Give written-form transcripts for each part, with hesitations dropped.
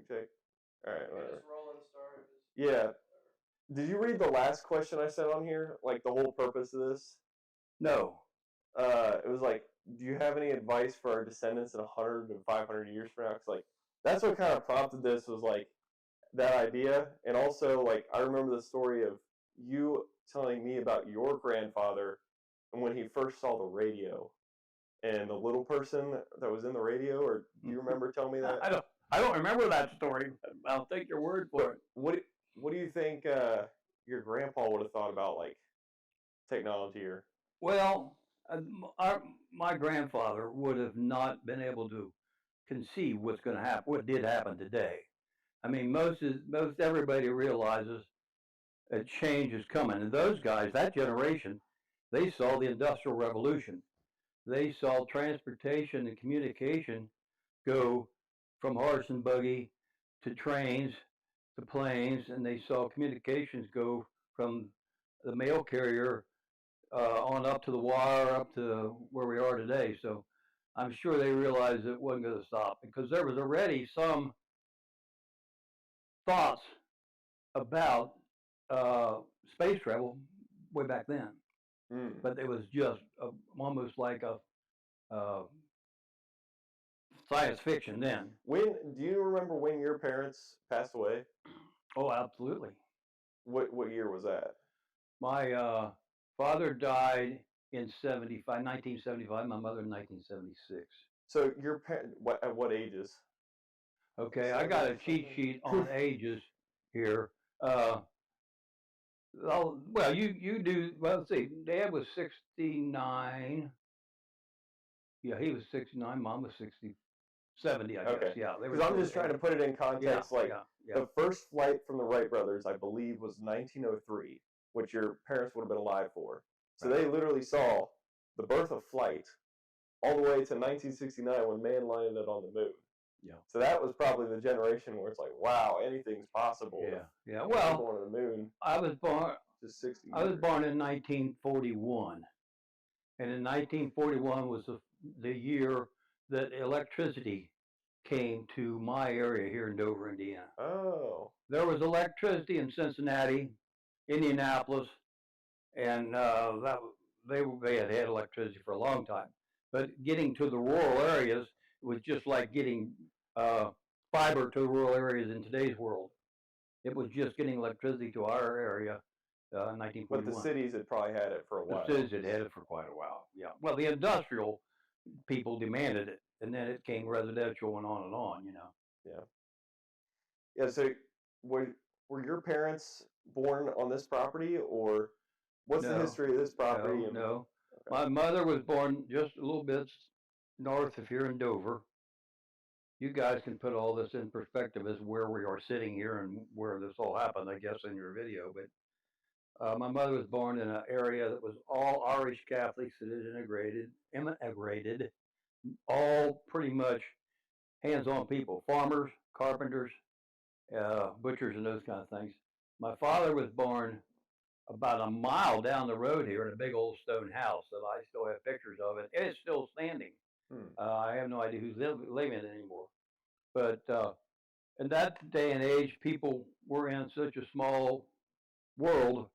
check. All right, whatever. Just roll and start. Yeah. Did you read the last question I said on here? Like the whole purpose of this? No. It was like, do you have any advice for our descendants in 100 and 500 years from now? Because like that's what kind of prompted this was like that idea, and also like I remember the story of you telling me about your grandfather and when he first saw the radio and the little person that was in the radio. Or do you remember telling me that? I don't remember that story. I'll take your word for it. What do you think your grandpa would have thought about like technology or? Well, my grandfather would have not been able to conceive what's going to happen, what did happen today. I mean, most everybody realizes a change is coming, and those guys, that generation, they saw the Industrial Revolution. They saw transportation and communication go from horse and buggy to trains to planes, and they saw communications go from the mail carrier on up to the wire, up to where we are today. So I'm sure they realized it wasn't going to stop because there was already some thoughts about space travel way back then. But it was just almost like a science fiction then. When do you remember when your parents passed away? Oh, absolutely. What year was that? My father died in 1975. My mother in 1976. So your at what ages? Okay, I got a cheat sheet on ages here. Well, you do. Well, let's see. Dad was 69. Yeah, he was 69. Mom was 70, I guess. Okay. Yeah. Because I'm just trying to put it in context. The first flight from the Wright brothers, I believe, was 1903, which your parents would have been alive for. So they literally saw the birth of flight all the way to 1969 when man landed on the moon. Yeah. So that was probably the generation where it's like, wow, anything's possible. Yeah. Yeah. Well, born on the moon. I was born. Just 60. I was born in 1941, and in 1941 was the year that electricity came to my area here in Dover, Indiana. Oh. There was electricity in Cincinnati, Indianapolis, and they had electricity for a long time. But getting to the rural areas was just like getting fiber to rural areas in today's world. It was just getting electricity to our area in 1941. But the cities had probably had it for a while. The cities had had it for quite a while, yeah. Well, the industrial people demanded it, and then it came residential and on, you know. Yeah. Yeah, so were your parents born on this property, or what's the history of this property? No. Okay. My mother was born just a little bit north of here in Dover. You guys can put all this in perspective as where we are sitting here and where this all happened, I guess, in your video. But my mother was born in an area that was all Irish Catholics that had immigrated, all pretty much hands-on people, farmers, carpenters, butchers, and those kind of things. My father was born about a mile down the road here in a big old stone house that I still have pictures of it. It's still standing. I have no idea who's living in it anymore. But in that day and age, people were in such a small world.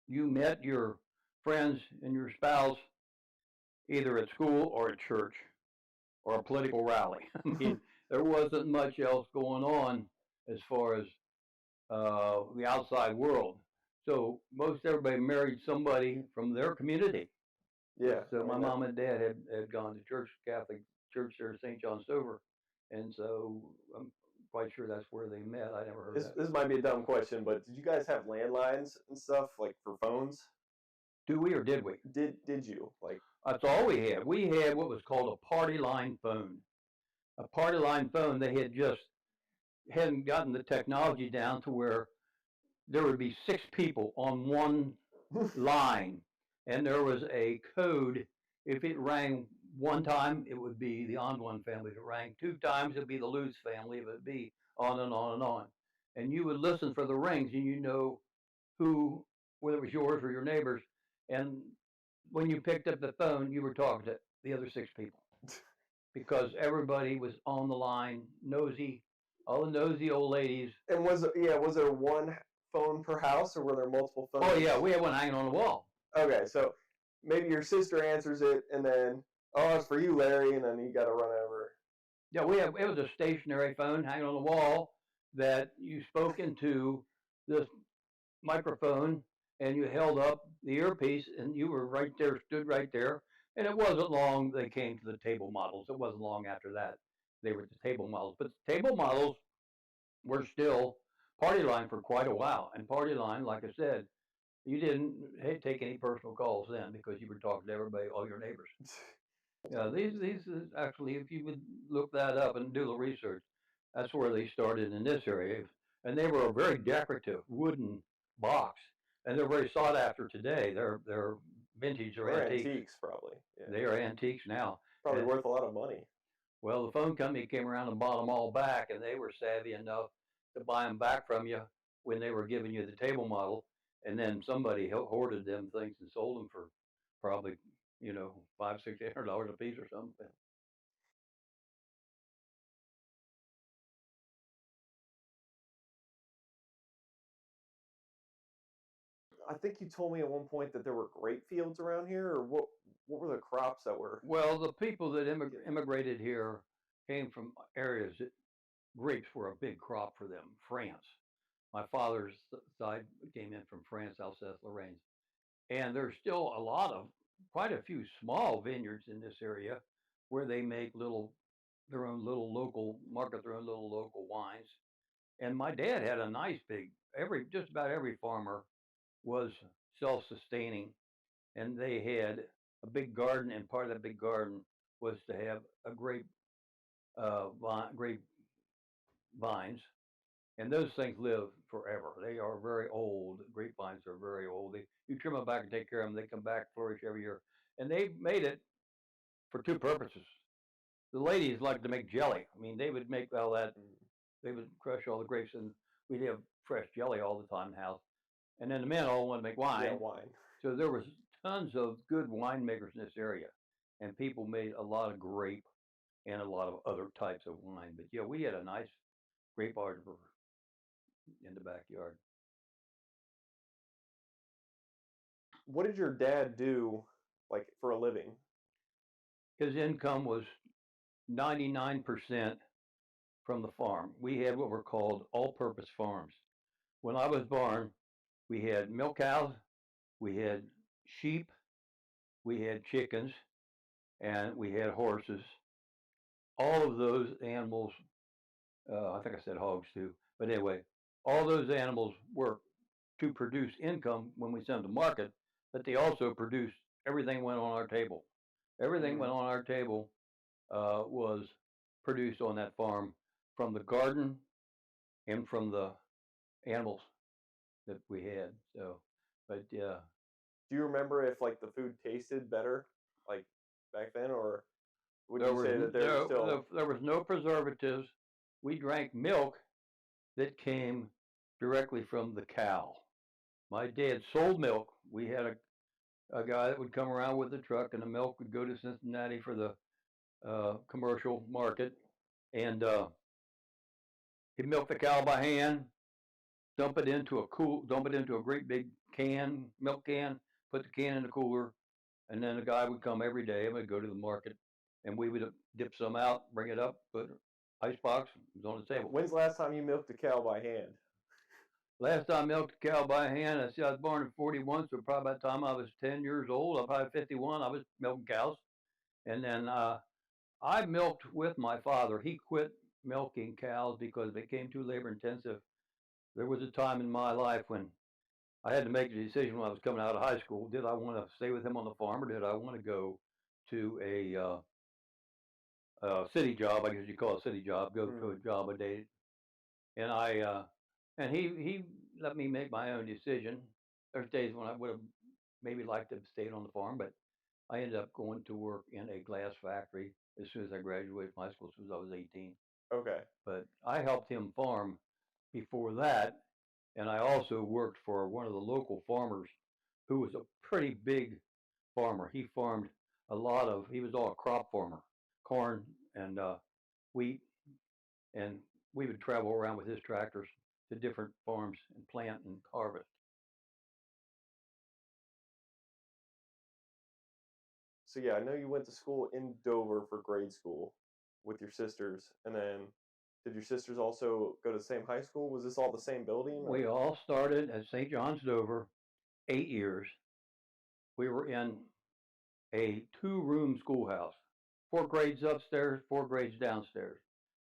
You met your friends and your spouse either at school or at church or a political rally. I mean, there wasn't much else going on as far as the outside world. So most everybody married somebody from their community. Yeah. So my mom and dad had gone to church, Catholic church there in St. John's Dover. And so I'm quite sure that's where they met. I never heard that. This might be a dumb question, but did you guys have landlines and stuff like for phones? Do we or did we? Did you? Like that's all we had. We had what was called a party line phone. A party line phone, they hadn't gotten the technology down to where there would be 6 people on one line, and there was a code. If it rang one time, it would be the on one family. If it rang 2 times, it would be the Luz family. It would be on and on and on. And you would listen for the rings, and you know whether it was yours or your neighbor's. And when you picked up the phone, you were talking to the other 6 people because everybody was on the line, nosy, All the nosy old ladies. And was there one phone per house, or were there multiple phones? Oh yeah, we had one hanging on the wall. Okay, so maybe your sister answers it, and then, oh, it's for you, Larry, and then you got to run over. Yeah, it was a stationary phone hanging on the wall that you spoke into this microphone, and you held up the earpiece, and you were right there, stood right there. And it wasn't long they came to the table models. It wasn't long after that they were the table models. But the table models were still Party Line for quite a while. And Party Line, like I said, you didn't take any personal calls then because you were talking to everybody, all your neighbors. Yeah, these is actually, if you would look that up and do the research, that's where they started in this area, and they were a very decorative wooden box, and they're very sought after today. They're vintage or They're antiques. antiques, probably. Yeah. They are antiques now. Probably And, worth a lot of money. well, the phone company came around and bought them all back, and they were savvy enough to buy them back from you when they were giving you the table model, and then somebody hoarded them things and sold them for probably $500, $600 a piece or something. I think you told me at one point that there were grape fields around here, or what? What were the crops that were? Well, the people that immigrated here came from areas that grapes were a big crop for them. France. My father's side came in from France, Alsace-Lorraine. And there's still quite a few small vineyards in this area where they make their own little local, market their own little local wines. And my dad had a nice big, just about every farmer was self-sustaining, and they had a big garden, and part of that big garden was to have a grape vines, and those things live forever. They are very old. Grapevines are very old. You trim them back and take care of them. They come back, flourish every year, and they made it for two purposes. The ladies liked to make jelly. I mean, they would make all that. They would crush all the grapes, and we'd have fresh jelly all the time in the house. And then the men all wanted to make wine. Yeah, wine. So there was tons of good winemakers in this area, and people made a lot of grape and a lot of other types of wine. But yeah, we had a nice grape arbor in the backyard. What did your dad do, like, for a living? His income was 99% from the farm. We had what were called all-purpose farms. When I was born, we had milk cows, we had sheep, we had chickens, and we had horses. All of those animals, I think I said hogs too, but anyway, all those animals were to produce income when we sent them to market, but they also produced everything went on our table. Everything went on our table was produced on that farm from the garden and from the animals that we had. So, but yeah. Do you remember if like the food tasted better, like back then, or would you say that there was no preservatives? We drank milk that came directly from the cow. My dad sold milk. We had a guy that would come around with a truck, and the milk would go to Cincinnati for the commercial market, and he'd milk the cow by hand, dump it into a great big milk can, put the can in the cooler, and then the guy would come every day and would go to the market, and we would dip some out, bring it up, put ice box, it was on the table. When's the last time you milked a cow by hand? Last time I milked a cow by hand, I was born in 41, so probably by the time I was 10 years old, I'm probably 51, I was milking cows. And then I milked with my father. He quit milking cows because they became too labor intensive. There was a time in my life when I had to make the decision when I was coming out of high school. Did I want to stay with him on the farm, or did I want to go to a city job? I guess you call it a city job. Go to a job a day. And he let me make my own decision. There's days when I would have maybe liked to have stayed on the farm, but I ended up going to work in a glass factory as soon as I graduated from high school, as soon as I was 18. Okay. But I helped him farm before that, and I also worked for one of the local farmers who was a pretty big farmer. He farmed he was all a crop farmer, corn and wheat and we would travel around with his tractors to different farms and plant and harvest. So yeah, I know you went to school in Dover for grade school with your sisters, and then did your sisters also go to the same high school? Was this all the same building, or? We all started at St. John's Dover, 8 years. We were in a two-room schoolhouse, 4 grades upstairs, 4 grades downstairs.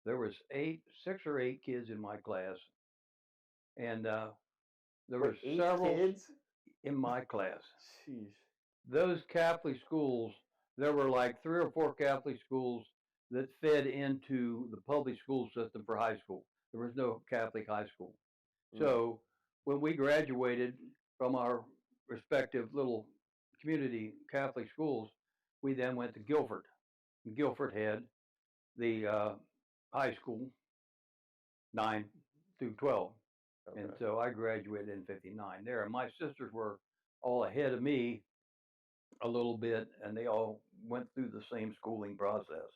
There was 6 or 8 kids in my class, and there Wait, were 8 several kids? in my class. Jeez. Those Catholic schools, there were like 3 or 4 Catholic schools that fed into the public school system for high school. There was no Catholic high school. Mm. So when we graduated from our respective little community Catholic schools, we then went to Guilford. And Guilford had the high school 9 through 12. Okay. And so I graduated in 59 there. And my sisters were all ahead of me a little bit, and they all went through the same schooling process.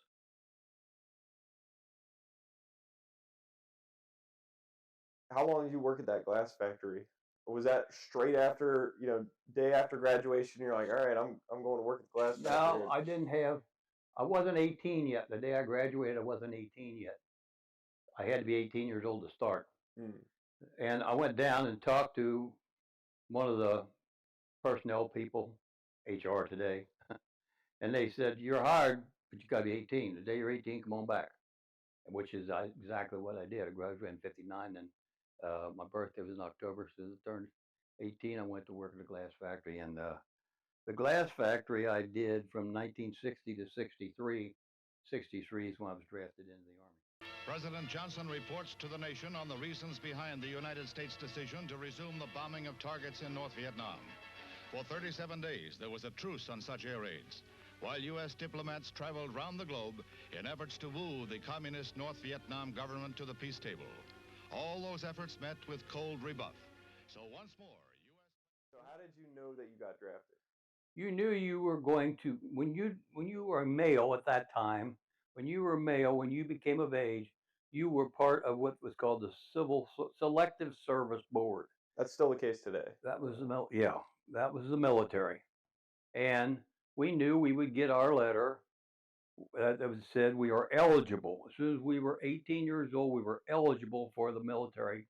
How long did you work at that glass factory? Or was that straight after, day after graduation? You're like, all right, I'm going to work at the glass factory. No, I wasn't 18 yet. The day I graduated, I wasn't 18 yet. I had to be 18 years old to start. Mm. And I went down and talked to one of the personnel people, HR today, and they said, you're hired, but you got to be 18. The day you're 18, come on back, which is exactly what I did. I graduated in 59, and my birthday was in October, so I turned 18. I went to work at the glass factory, and the glass factory I did from 1960 to 63. 63 is when I was drafted into the Army. President Johnson reports to the nation on the reasons behind the United States decision to resume the bombing of targets in North Vietnam. For 37 days, there was a truce on such air raids, while U.S. diplomats traveled round the globe in efforts to woo the communist North Vietnam government to the peace table. All those efforts met with cold rebuff. So once more, So how did you know that you got drafted? You knew you were going to, when you were a male at that time, when you became of age, you were part of what was called the Selective Service Board. That's still the case today. That was that was the military. And we knew we would get our letter that said we are eligible. As soon as we were 18 years old, we were eligible for the military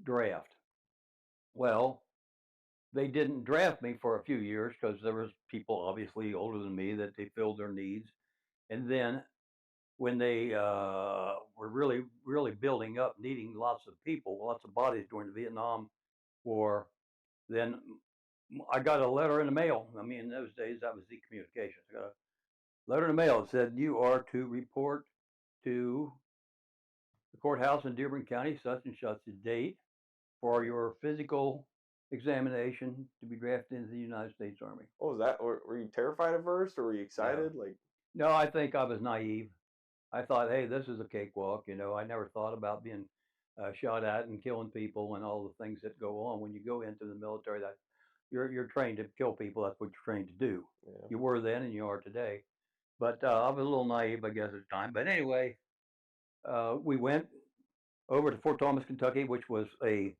draft. Well, they didn't draft me for a few years because there was people obviously older than me that they filled their needs. And then when they were really, really building up, needing lots of people, lots of bodies during the Vietnam War, then I got a letter in the mail. I mean, in those days, that was the communications. I got a letter in the mail that said, you are to report to the courthouse in Dearborn County, such and such a date, for your physical examination to be drafted into the United States Army. What was that? Were you terrified at first, or were you excited? No, I think I was naive. I thought, hey, this is a cakewalk. I never thought about being shot at and killing people and all the things that go on when you go into the military. That you're trained to kill people. That's what you're trained to do. Yeah. You were then, and you are today. But I was a little naive, I guess, at the time. But anyway, we went over to Fort Thomas, Kentucky, which was a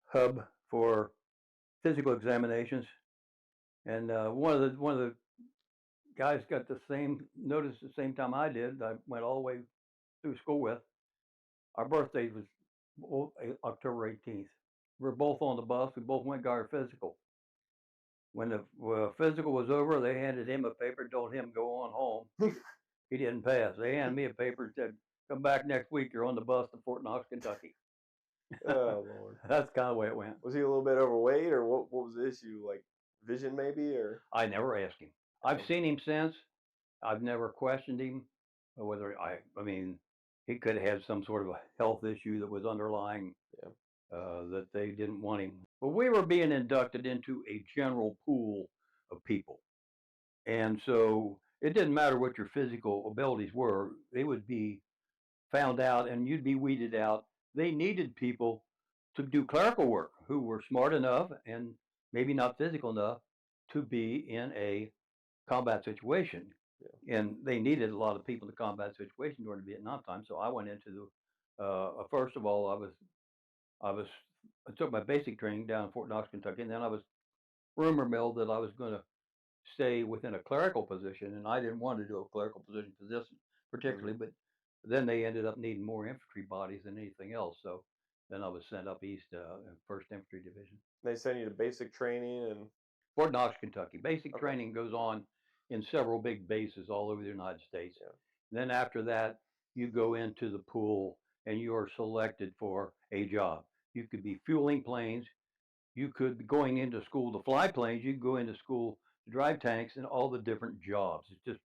hub for physical examinations. And one of the guys got the same notice the same time I did. I went all the way through school with. Our birthday was October 18th. We were both on the bus. We both went got our physical. When the physical was over, they handed him a paper, told him go on home. He didn't pass. They handed me a paper that said, come back next week. You're on the bus to Fort Knox, Kentucky. Oh, Lord. That's kind of the way it went. Was he a little bit overweight, or what was the issue? Like vision, maybe, or? I never asked him. I've seen him since. I've never questioned him. Whether I mean, he could have had some sort of a health issue that was underlying that they didn't want him. But we were being inducted into a general pool of people. And so it didn't matter what your physical abilities were. They would be found out and you'd be weeded out. They needed people to do clerical work who were smart enough and maybe not physical enough to be in a combat situation. and they needed a lot of people in the combat situation during the Vietnam time. So I went into the first of all, I was I took my basic training down in Fort Knox, Kentucky, and then I was rumor milled that I was going to stay within a clerical position, and I didn't want to do a clerical position particularly, but then they ended up needing more infantry bodies than anything else. So then I was sent up east, in First Infantry Division, They send you to basic training and Fort Knox, Kentucky. Basic okay. training goes on in several big bases all over the United States. Yeah. Then after that, you go into the pool and you are selected for a job. You could be fueling planes. You could be going into school to fly planes. You could go into school to drive tanks and all the different jobs. It's just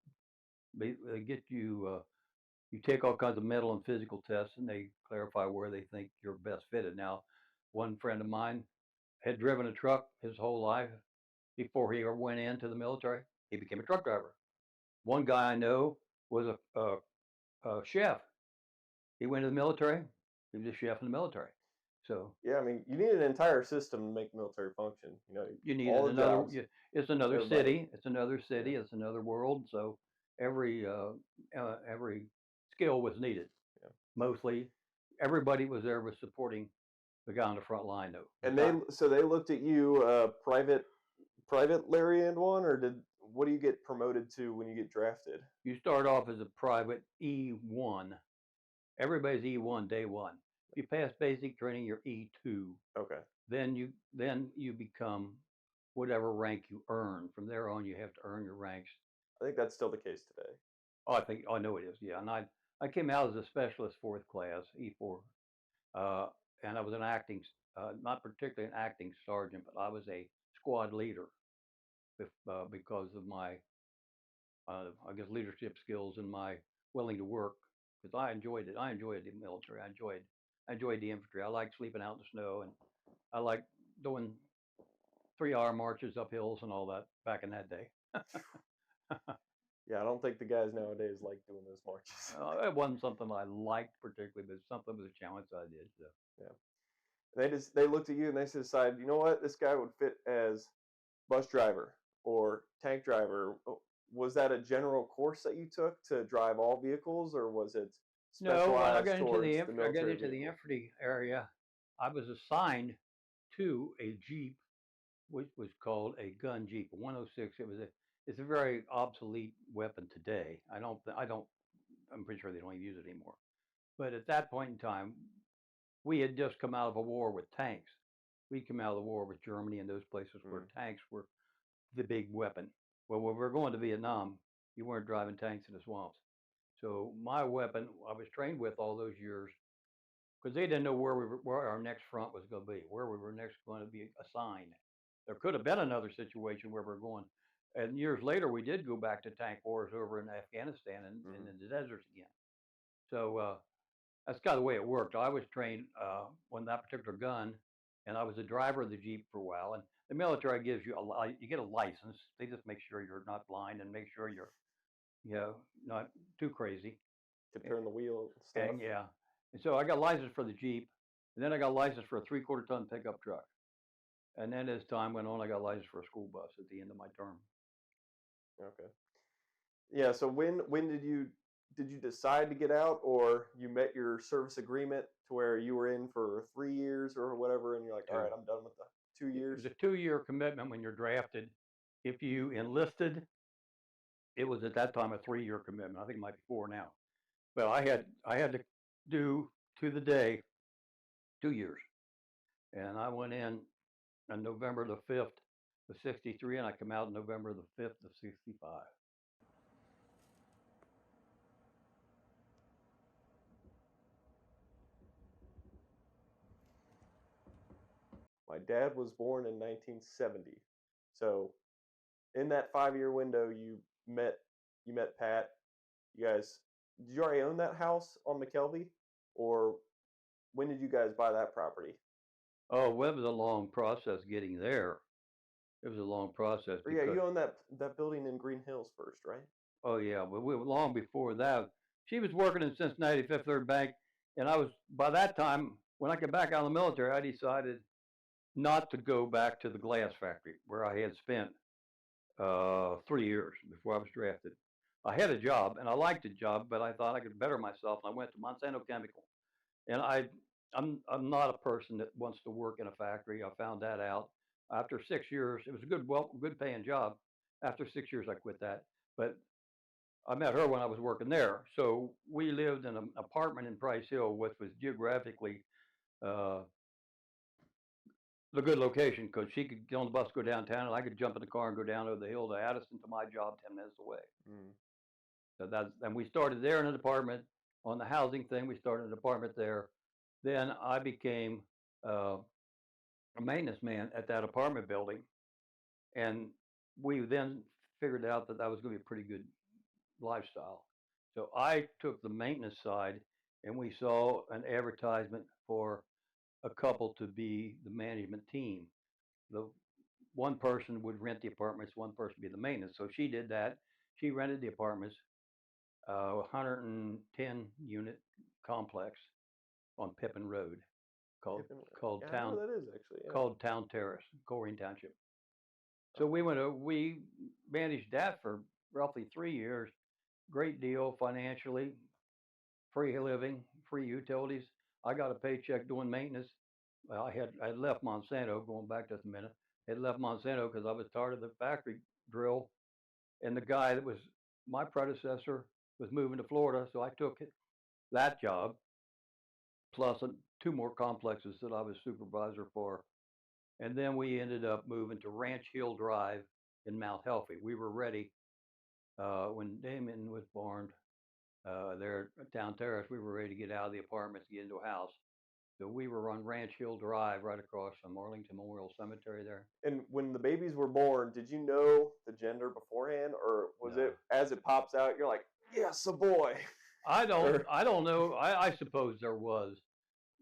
they get you. You take all kinds of mental and physical tests, and they clarify where they think you're best fitted. Now, one friend of mine had driven a truck his whole life before he ever went into the military. He became a truck driver. One guy I know was a chef. He went to the military. He was a chef in the military. So yeah, I mean, you need an entire system to make military function. You know, you need all the another. jobs, It's another everybody. city. It's another city. It's another world. So every skill was needed. Yeah. Mostly, everybody was there was supporting the guy on the front line, though. And they looked at you, private Larry and one, or what do you get promoted to when you get drafted? You start off as a private E1. Everybody's E1 day one. If you pass basic training, you're E2. Okay. Then you become whatever rank you earn. From there on, you have to earn your ranks. I think that's still the case today. Oh, I know it is. Yeah, and I came out as a specialist fourth class E4, and I was an acting, not particularly an acting sergeant, but I was a squad leader, because of my I guess leadership skills and my willing to work, because I enjoyed it. I enjoyed the military. I enjoyed the infantry. I liked sleeping out in the snow, and I liked doing 3-hour marches up hills and all that back in that day. Yeah, I don't think the guys nowadays like doing those marches. It wasn't something I liked particularly, but something was a challenge I did. So. Yeah. They looked at you and they decided, you know what, this guy would fit as bus driver or tank driver. Was that a general course that you took to drive all vehicles, or was it No, when I specialized got into towards the the I got military into the vehicle? infantry area, I was assigned to a Jeep, which was called a gun Jeep, a 106. It's a very obsolete weapon today. I'm pretty sure they don't even use it anymore. But at that point in time, we had just come out of a war with tanks. We'd come out of the war with Germany and those places where tanks were the big weapon. Well, when we were going to Vietnam, you weren't driving tanks in the swamps. So my weapon, I was trained with all those years, because they didn't know where our next front was going to be, where we were next going to be assigned. There could have been another situation where we're going. And years later, we did go back to tank wars over in Afghanistan and in the deserts again. So that's kind of the way it worked. I was trained on that particular gun, and I was the driver of the Jeep for a while. And the military gives you you get a license. They just make sure you're not blind and make sure you're, not too crazy. To turn the wheel and stuff. And yeah, and so I got license for the Jeep, and then I got license for a 3/4 ton pickup truck. And then as time went on, I got license for a school bus at the end of my term. Okay. Yeah. So when did you decide to get out, or you met your service agreement to where you were in for 3 years or whatever, and you're like, all right, I'm done with the 2 years? It was a 2-year commitment when you're drafted. If you enlisted, it was at that time a 3-year commitment. I think it might be 4 now. But I had to do to the day 2 years, and I went in on November the 5th of '63, and I come out November the 5th of '65. My dad was born in 1970, so in that 5-year window, met you met Pat. You guys, did you already own that house on McKelvey, or when did you guys buy that property? Oh, well, it was a long process getting there. It was a long process Or yeah, because you owned that building in Green Hills first, right? oh yeah, but we were long before that. She was working in Cincinnati Fifth Third Bank, and I was by that time when I came back out of the military, I decided not to go back to the glass factory where I had spent 3 years before I was drafted. I had a job and I liked the job, but I thought I could better myself. And I went to Monsanto Chemical, and I'm not a person that wants to work in a factory. I found that out after 6 years. It was a good paying job. After 6 years, I quit that. But I met her when I was working there. So we lived in an apartment in Price Hill, which was geographically uh, the good location because she could get on the bus, go downtown, and I could jump in the car and go down over the hill to Addison to my job 10 minutes away. Mm. So and we started there in an apartment on the housing thing. We started an apartment there. Then I became uh, a maintenance man at that apartment building, and we then figured out that that was going to be a pretty good lifestyle. So I took the maintenance side, and we saw an advertisement for a couple to be the management team. The one person would rent the apartments, one person be the maintenance. So she did that. She rented the apartments, 110 unit complex on Pippin Road called called Yeah, I know Town where that is actually. Yeah. called Town Terrace, Corrine Township. So we managed that for roughly 3 years. Great deal financially, free living, free utilities. I got a paycheck doing maintenance. Well, I had left Monsanto, going back just a minute. I had left Monsanto because I was tired of the factory drill, and the guy that was my predecessor was moving to Florida, so I took that job plus two more complexes that I was supervisor for, and then we ended up moving to Ranch Hill Drive in Mount Healthy. We were ready when Damon was born. There at Town Terrace, we were ready to get out of the apartments, get into a house. So we were on Ranch Hill Drive, right across from Arlington Memorial Cemetery there. And when the babies were born, did you know the gender beforehand, or was No. it as it pops out, you're like, yes, a boy? I don't Or I don't know. I suppose there was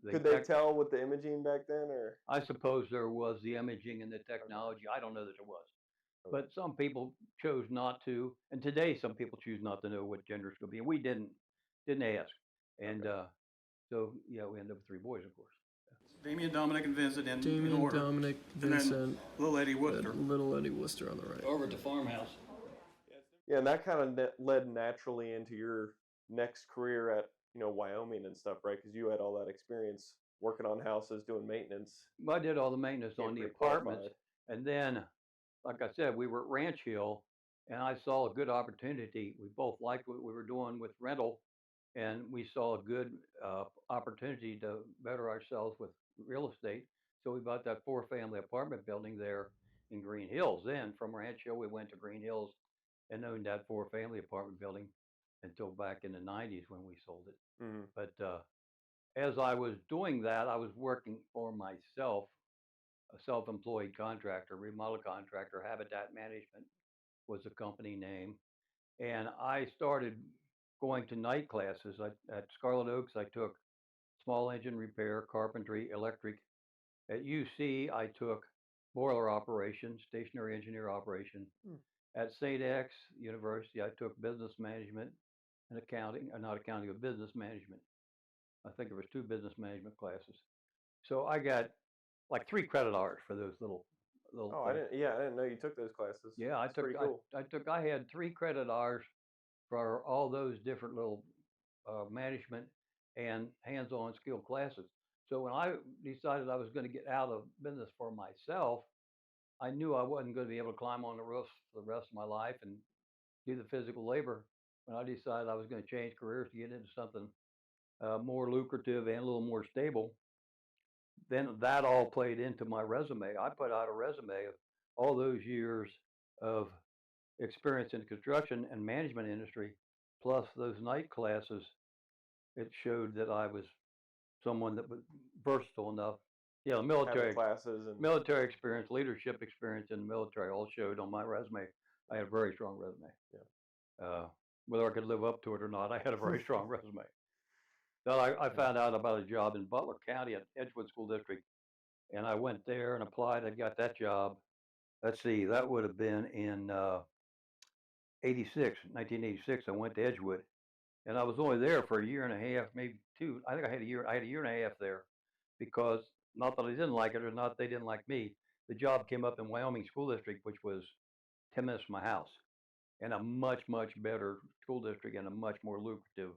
could they tell with the imaging back then, or? I suppose there was the imaging and the technology. I don't know that there was. But some people chose not to, and today some people choose not to know what gender it's going to be, and we didn't ask, and so yeah, we ended up with three boys, of course. Damien, Dominic, and Vincent in Damien, order. Dominic, And then Vincent, little Eddie Worcester. little Eddie Worcester on the right. Over at the farmhouse. Yeah, and that kind of led naturally into your next career at Wyoming and stuff, right? Because you had all that experience working on houses, doing maintenance. I did all the maintenance Getting on the pretty apartments, qualified. and then, like I said, we were at Ranch Hill, and I saw a good opportunity. We both liked what we were doing with rental, and we saw a good opportunity to better ourselves with real estate. So we bought that four-family apartment building there in Green Hills. Then from Ranch Hill, we went to Green Hills and owned that four-family apartment building until back in the 90s when we sold it. Mm-hmm. But as I was doing that, I was working for myself, a self-employed contractor, remodel contractor. Habitat Management was the company name, and I started going to night classes. At Scarlet Oaks, I took small engine repair, carpentry, electric. At UC, I took boiler operation, stationary engineer operation. Hmm. At St. X University, I took business management and accounting, not accounting, but business management. I think there was two business management classes. So I got like 3 credit hours for those little Oh, I things. didn't. Yeah, I didn't know you took those classes. Yeah, That's pretty cool. I had 3 credit hours for all those different little management and hands-on skill classes. So when I decided I was going to get out of business for myself, I knew I wasn't going to be able to climb on the roof for the rest of my life and do the physical labor. When I decided I was going to change careers to get into something more lucrative and a little more stable, then that all played into my resume. I put out a resume of all those years of experience in the construction and management industry, plus those night classes. It showed that I was someone that was versatile enough. Yeah, the Having classes and military experience, leadership experience in the military all showed on my resume. I had a very strong resume. Yeah. Whether I could live up to it or not, I had a very strong resume. Then I found out about a job in Butler County at Edgewood School District, and I went there and applied. I got that job. Let's see, that would have been in 1986. I went to Edgewood, and I was only there for a year and a half, maybe 2. I think I had a year. I had a year and a half there, because not that I didn't like it or not they didn't like me. The job came up in Wyoming School District, which was 10 minutes from my house. and a much, much better school district and a much more lucrative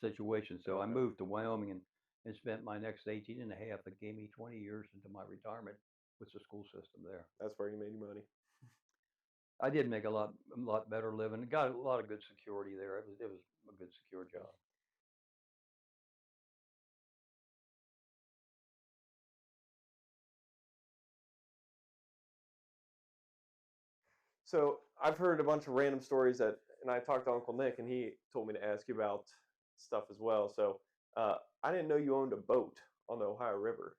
situation. So I Okay. moved to Wyoming and spent my next 18 and a half that gave me 20 years into my retirement with the school system there. That's where you made your money. I did make a lot better living. Got a lot of good security there. It was a good secure job. So I've heard a bunch of random stories and I talked to Uncle Nick, and he told me to ask you about stuff as well. So I didn't know you owned a boat on the Ohio River.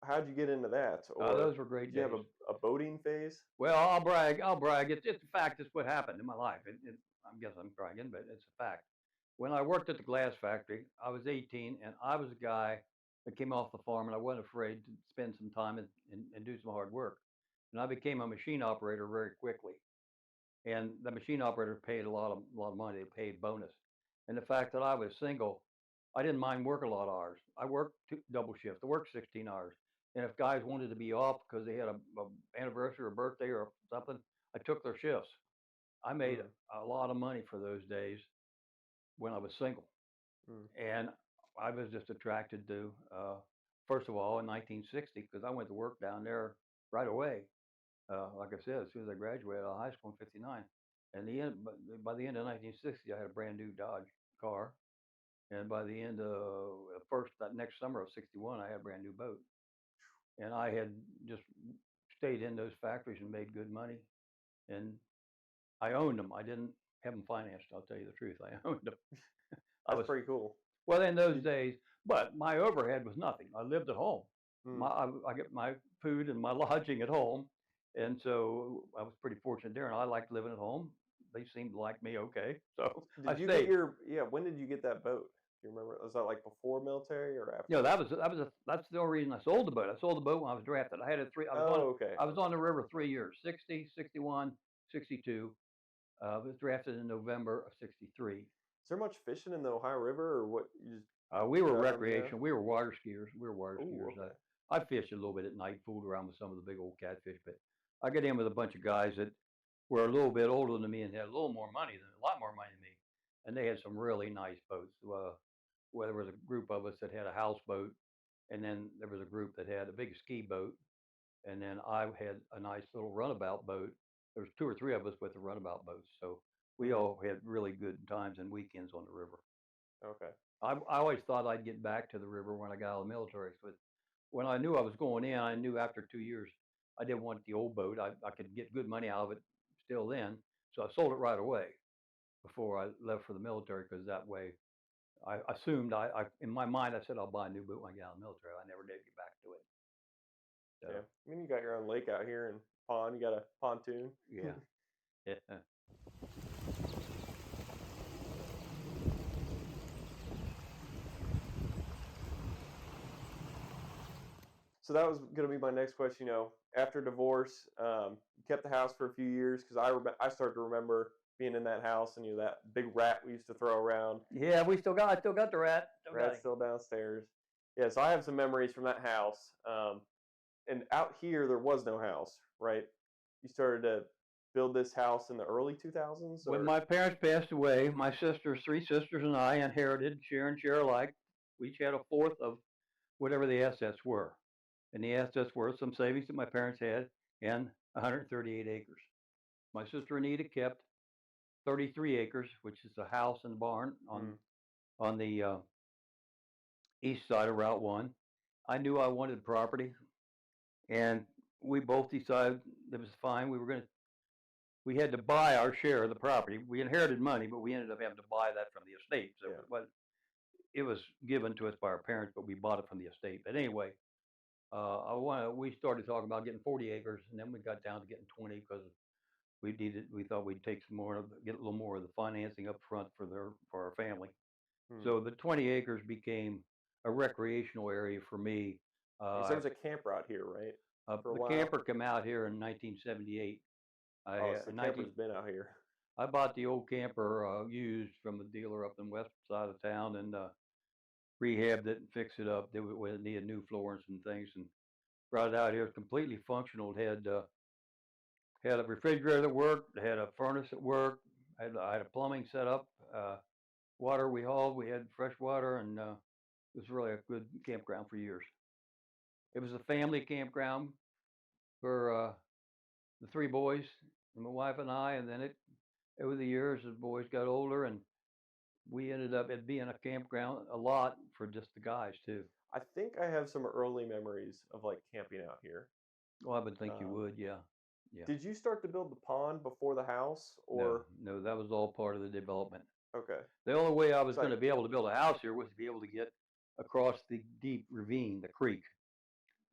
How'd you get into that? Or Those were great did you have days. a boating phase? Well, I'll brag. I'll brag. It's a fact. It's what happened in my life. I guess I'm bragging, but it's a fact. When I worked at the glass factory, I was 18, and I was a guy that came off the farm, and I wasn't afraid to spend some time and do some hard work. And I became a machine operator very quickly. And the machine operator paid a lot of money. They paid bonus. And the fact that I was single, I didn't mind working a lot of hours. I worked double shift. I worked 16 hours. And if guys wanted to be off because they had a anniversary or birthday or something, I took their shifts. I made Mm. a lot of money for those days when I was single. Mm. And I was just attracted to, first of all, in 1960, because I went to work down there right away. Like I said, as soon as I graduated out of high school in '59, and by the end of 1960, I had a brand new Dodge car, and by the end of that next summer of '61, I had a brand new boat, and I had just stayed in those factories and made good money, and I owned them. I didn't have them financed. I'll tell you the truth. I owned them. I That's was pretty cool. well in those days, but my overhead was nothing. I lived at home. Mm. I get my food and my lodging at home, and so I was pretty fortunate there. And I liked living at home. They seemed to like me okay, so I Did you stayed. get your when did you get that boat? Do you remember? Was that like before military or after? You know, that's the only reason I sold the boat. I sold the boat when I was drafted. I had a three. Oh, okay. I was on the river 3 years, 60, 61, 62. I was drafted in November of '63. Is there much fishing in the Ohio River, or what? You just We were drive there? recreational. We were water skiers. We were water Ooh, skiers. okay. I fished a little bit at night, fooled around with some of the big old catfish, but I got in with a bunch of guys that were a little bit older than me and had a lot more money than me, and they had some really nice boats. Where there was a group of us that had a houseboat, and then there was a group that had a big ski boat, and then I had a nice little runabout boat. There was two or three of us with the runabout boats, so we all had really good times and weekends on the river. Okay. I always thought I'd get back to the river when I got out of the military. But when I knew I was going in, I knew after 2 years I didn't want the old boat. I could get good money out of it still then, so I sold it right away before I left for the military because that way I assumed in my mind I said I'll buy a new boat when I get out of the military. I never did get back to it. So, Yeah. I mean, you got your own lake out here and pond. You got a pontoon. yeah. Yeah. So that was going to be my next question. After divorce, you kept the house for a few years because I started to remember being in that house and that big rat we used to throw around. Yeah, I still got the rat. Rat's still downstairs. Yeah, so I have some memories from that house. And out here, there was no house, right? You started to build this house in the early 2000s? When or- my parents passed away, my three sisters and I inherited share and share alike. We each had a fourth of whatever the assets were. And the assets were some savings that my parents had and 138 acres. My sister Anita kept 33 acres, which is a house and barn on the east side of Route 1. I knew I wanted property, and we both decided it was fine. We had to buy our share of the property. We inherited money, but we ended up having to buy that from the estate. So Yeah. it was given to us by our parents, but we bought it from the estate. But anyway, we started talking about getting 40 acres, and then we got down to getting 20 because we thought we'd take some more, get a little more of the financing up front for our family. So the 20 acres became a recreational area for me. there was a camper out here, right? for a The while? camper came out here in 1978. Oh, so the camper's been out here. I bought the old camper used from the dealer up in west side of town and rehabbed it and fixed it up. It needed new floors and things and brought it out here. It's completely functional. It had a refrigerator that worked, had a furnace that worked, I had a plumbing set up, water we hauled, we had fresh water, and it was really a good campground for years. It was a family campground for the three boys, and my wife and I, and then over the years, the boys got older, and we ended up it being a campground a lot for just the guys too. I think I have some early memories of like camping out here. Well, I would think you Um, would, yeah. Yeah. Did you start to build the pond before the house, No, or no, that was all part of the development. okay? The only way I was So going to be able to build a house here was to be able to get across the deep ravine, the creek.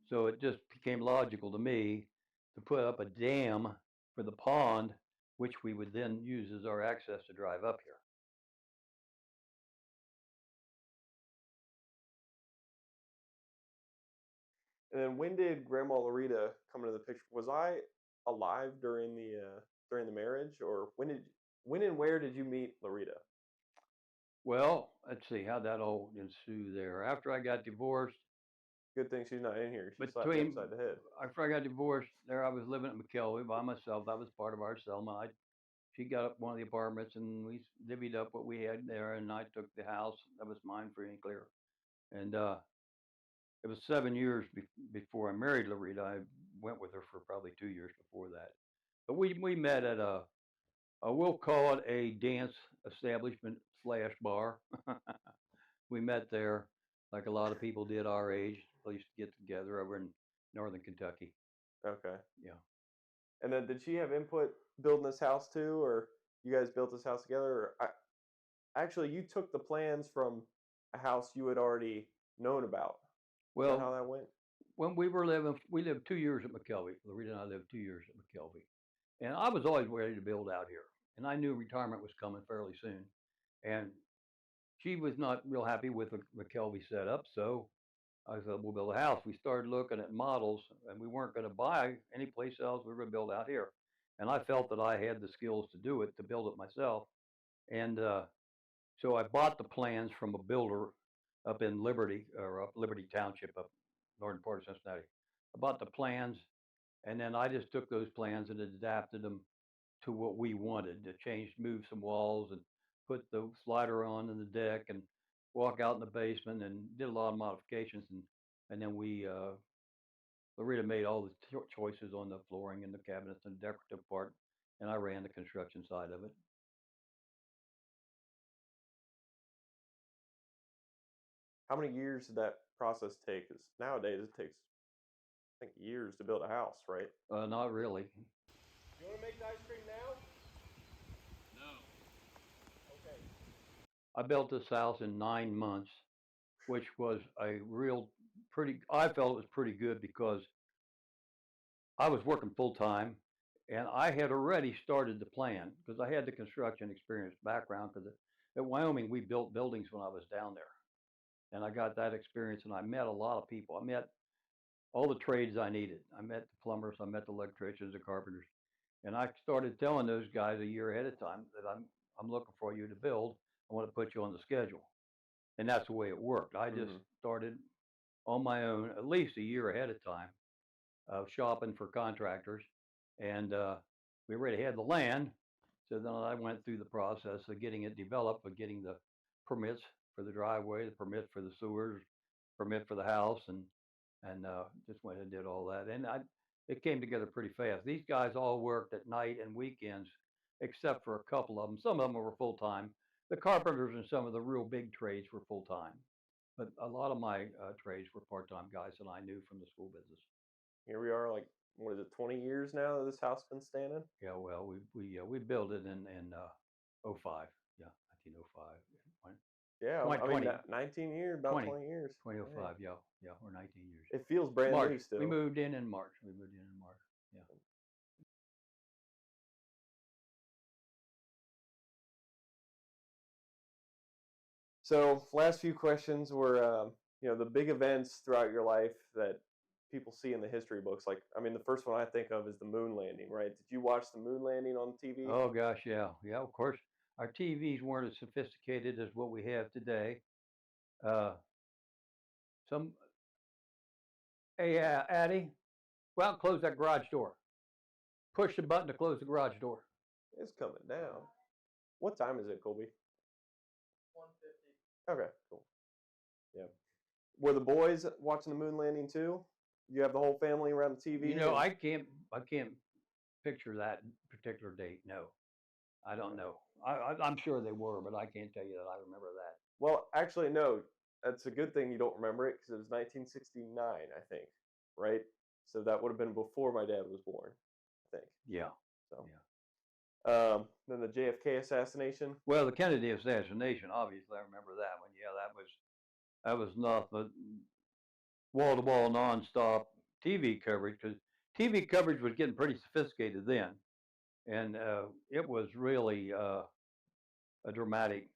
So it just became logical to me to put up a dam for the pond, which we would then use as our access to drive up here. And then when did Grandma Loretta come into the picture? Was I alive during the marriage, or when and where did you meet Loretta? Well, let's see how that all ensue there. After I got divorced, Good thing she's not in here. She slapped me between upside the head. after I got divorced, there I was living at McKelvey by myself. That was part of our settlement. She got up one of the apartments, and we divvied up what we had there, and I took the house that was mine free and clear. And it was 7 years before I married Loretta. I went with her for probably 2 years before that. But we met at we'll call it a dance establishment slash bar. We met there like a lot of people did our age. They used to get together over in northern Kentucky. Okay. Yeah. And then did she have input building this house too, or you guys built this house together? Or actually, you took the plans from a house you had already known about. Is that how Well, that went? when we lived 2 years at McKelvey. Loretta and I lived 2 years at McKelvey. And I was always ready to build out here. And I knew retirement was coming fairly soon. And she was not real happy with the McKelvey setup. So I said, we'll build a house. We started looking at models, and we weren't going to buy any place else. We were going to build out here. And I felt that I had the skills to do it, to build it myself. And so I bought the plans from a builder up in Liberty, or up Liberty Township, up northern part of Cincinnati. I bought the plans, and then I just took those plans and adapted them to what we wanted. To change, move some walls, and put the slider on in the deck, and walk out in the basement, and did a lot of modifications. And then we Loretta made all the choices on the flooring and the cabinets and decorative part, and I ran the construction side of it. How many years did that process take? 'Cause nowadays it takes, I think, years to build a house, right? Not really. You want to make the ice cream now? Okay. I built this house in 9 months, which was a real I felt it was pretty good because I was working full time, and I had already started the plan because I had the construction experience background. Because at Wyoming, we built buildings when I was down there, and I got that experience, and I met a lot of people. I met all the trades I needed. I met the plumbers, I met the electricians, the carpenters, and I started telling those guys a year ahead of time that I'm looking for you to build. I want to put you on the schedule, and that's the way it worked. I just started on my own at least a year ahead of time, shopping for contractors, and we already had the land. So then I went through the process of getting it developed, of getting the permits for the driveway, the permit for the sewers, permit for the house, and just went and did all that. And it came together pretty fast. These guys all worked at night and weekends, except for a couple of them. Some of them were full time. The carpenters and some of the real big trades were full time, but a lot of my trades were part time guys that I knew from the school business. Here we are, like, what is it, 20 years now that this house has been standing? Yeah, well, we built it in '05. Yeah, 1905. Yeah, I mean, 19 years, about 20, 20 years. 2005. Yeah, or 19 years. It feels brand March. new still. We moved in March. Yeah. So, last few questions were, the big events throughout your life that people see in the history books. Like, I mean, the first one I think of is the moon landing, right? Did you watch the moon landing on TV? Oh gosh, yeah. Of course, our TVs weren't as sophisticated as what we have today. Hey, Addie, go out and close that garage door. push the button to close the garage door. It's coming down. What time is it, Colby? 1:50. Okay, cool. Yeah. Were the boys watching the moon landing too? You have the whole family around the TV? You know, I can't picture that particular date. No, I don't know. I'm sure they were, but I can't tell you that I remember that. Well, actually, no. That's a good thing you don't remember it because it was 1969, I think, right? So that would have been before my dad was born, I think. Yeah. So. Yeah. Then the JFK assassination. Well, the Kennedy assassination, obviously, I remember that one. Yeah, that was nothing but wall-to-wall, nonstop TV coverage, because TV coverage was getting pretty sophisticated then, and it was really a dramatic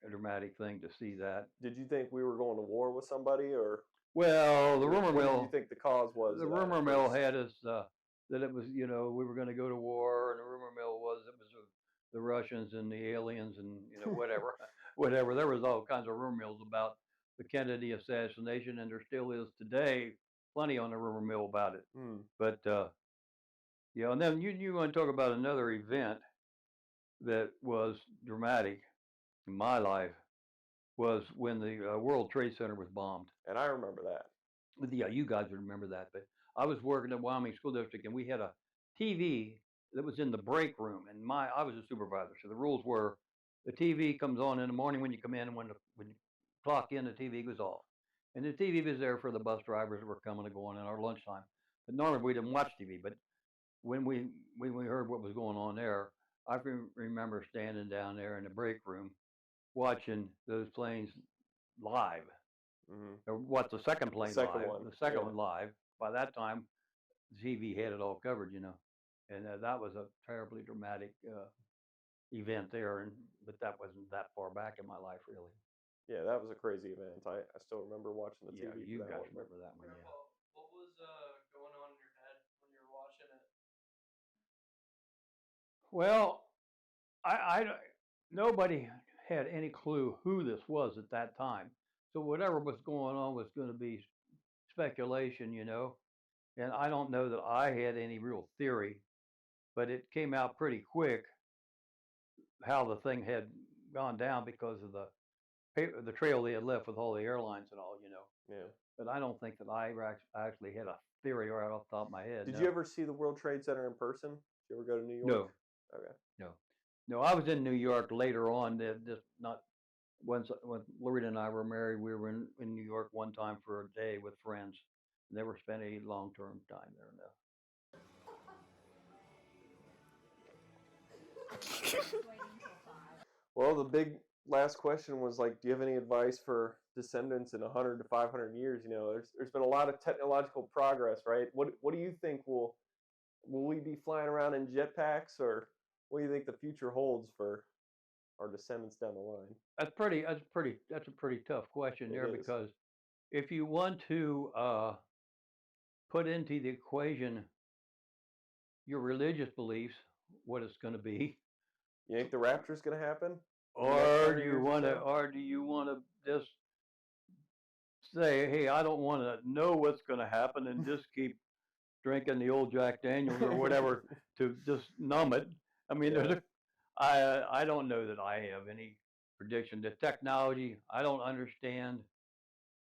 thing to see that. Did you think we were going to war with somebody, or? Well, the rumor what mill. did you think the cause was? The rumor mill had us that it was, you know, we were going to go to war, and the rumor mill was it was the Russians and the aliens and, you know, whatever, whatever. There was all kinds of rumor mills about the Kennedy assassination, and there still is today plenty on the rumor mill about it. But you know, and then you want to talk about another event that was dramatic in my life was when the World Trade Center was bombed. And I remember that. But yeah, you guys would remember that. But I was working at Wyoming School District, and we had a TV that was in the break room, and I was a supervisor, so the rules were the TV comes on in the morning when you come in, and when you clock in, the TV goes off. And the TV was there for the bus drivers that were coming and going in our lunchtime. But normally we didn't watch TV. But when we heard what was going on there, I remember standing down there in the break room watching those planes live. Or what's the second plane The second live? one, The second yeah. one live. By that time, TV had it all covered, you know. And that was a terribly dramatic event there. But that wasn't that far back in my life, really. Yeah, that was a crazy event. I still remember watching the Yeah, TV. you for that guys one. remember that one, yeah. What was going on in your head when you were watching it? Well, nobody had any clue who this was at that time. So whatever was going on was going to be speculation, you know. And I don't know that I had any real theory, but it came out pretty quick how the thing had gone down because of the trail they had left with all the airlines and all, you know. Yeah. But I don't think that I actually had a theory right off the top of my head. Did no. you ever see the World Trade Center in person? Did you ever go to New York? No. Okay. No, I was in New York later on. Just not when Loretta and I were married. We were in New York one time for a day with friends. Never spent any long-term time there. No. Well, the big last question was like, do you have any advice for descendants in 100 to 500 years? You know, there's been a lot of technological progress, right? What do you think will we be flying around in jetpacks, or what do you think the future holds for our descendants down the line? That's a pretty tough question there, It is. because if you want to put into the equation your religious beliefs, what it's going to be, You think the rapture's going to happen? or do you want to just say, hey, I don't want to know what's going to happen and just keep drinking the old Jack Daniels or whatever to just numb it? I mean, Yeah. I don't know that I have any prediction. The technology, I don't understand,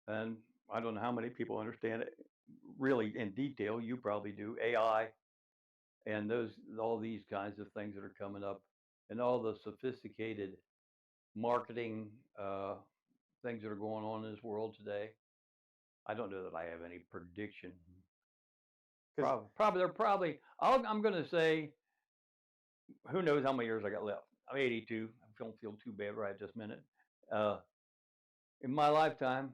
and I don't know how many people understand it really in detail. You probably do. AI and all these kinds of things that are coming up, and all the sophisticated marketing things that are going on in this world today. I don't know that I have any prediction. Probably. I'm going to say, who knows how many years I got left? I'm 82. I don't feel too bad right this minute. In my lifetime,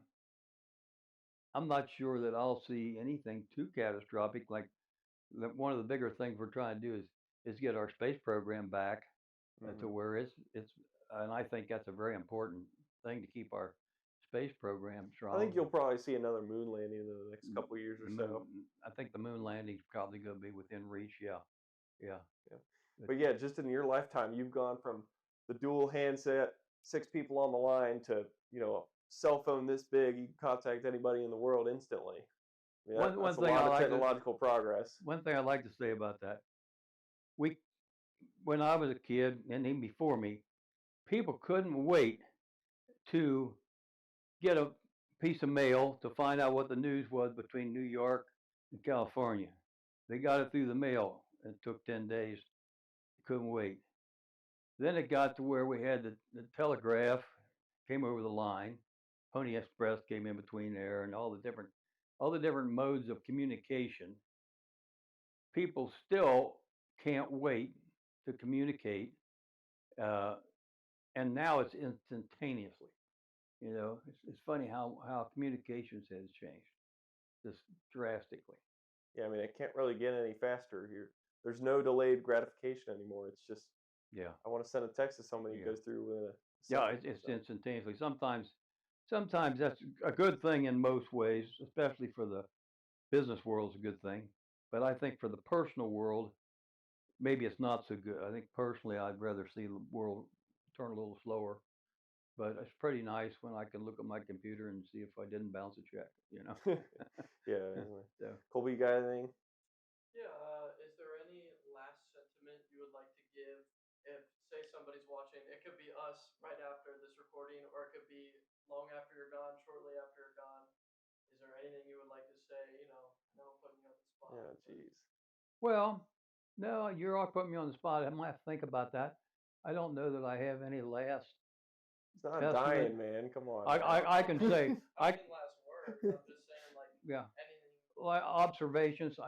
I'm not sure that I'll see anything too catastrophic. Like one of the bigger things we're trying to do is get our space program back to where it's, and I think that's a very important thing to keep our space program strong. I think you'll probably see another moon landing in the next couple of years or so. I think the moon landing's probably going to be within reach. Yeah. But yeah, just in your lifetime, you've gone from the dual handset, 6 people on the line, to, you know, cell phone this big, you can contact anybody in the world instantly. I mean, that's a lot of technological progress. One thing I'd like to say about that, we, when I was a kid, and even before me, people couldn't wait to get a piece of mail to find out what the news was between New York and California. They got it through the mail. It took 10 days. Couldn't wait. Then it got to where we had the telegraph came over the line. Pony Express came in between there, and all the different modes of communication. People still can't wait to communicate, uh, and now it's instantaneously. You know, it's funny how communications has changed just drastically. Yeah, I mean, it can't really get any faster here. There's no delayed gratification anymore. It's just Yeah, I want to send a text to somebody, it yeah, goes through with a yeah. second. It's So, instantaneously. Sometimes that's a good thing in most ways, especially for the business world is a good thing. But I think for the personal world, maybe it's not so good. I think personally, I'd rather see the world turn a little slower. But it's pretty nice when I can look at my computer and see if I didn't bounce a check. You know. yeah. Anyway. So, Colby, you got anything? Yeah, is there any last sentiment you would like to give if, say, somebody's watching? It could be us right after this recording, or it could be long after you're gone, shortly after you're gone. Is there anything you would like to say? I know I'm putting you on the spot. Yeah, but- jeez. well, no, you're all putting me on the spot. I might have to think about that. I don't know that I have any last. It's not Testament. dying, man. Come on. I can say I I mean, last words. I'm just saying, like, yeah. anything. Like observations.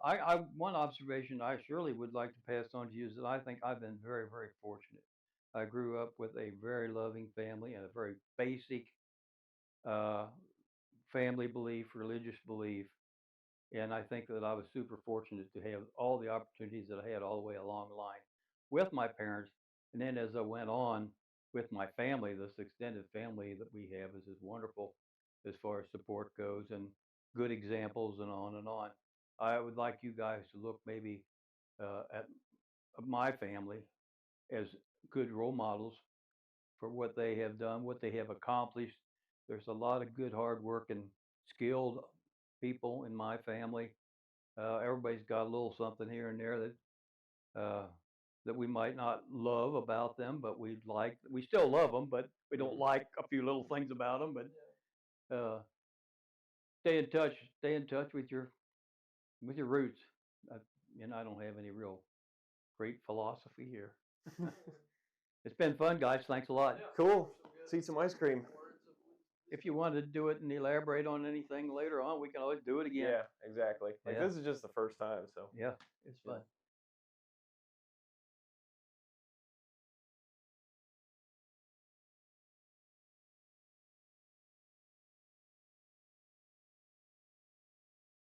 I one observation I surely would like to pass on to you is that I think I've been very, very fortunate. I grew up with a very loving family and a very basic uh, family belief, religious belief, and I think that I was super fortunate to have all the opportunities that I had all the way along the line with my parents, and then as I went on with my family, this extended family that we have is wonderful as far as support goes and good examples and on and on. I would like you guys to look maybe at my family as good role models for what they have done, what they have accomplished. There's a lot of good, hardworking, skilled people in my family. Everybody's got a little something here and there that we might not love about them, but we like. We still love them, but we don't like a few little things about them. But stay in touch. Stay in touch with your roots. I, I don't have any real great philosophy here. It's been fun, guys. Thanks a lot. Yeah, Cool. some good Let's eat some ice cream. words of wisdom. If you wanted to do it and elaborate on anything later on, we can always do it again. Yeah, exactly. Like Yeah. this is just the first time, so Yeah, it's fun.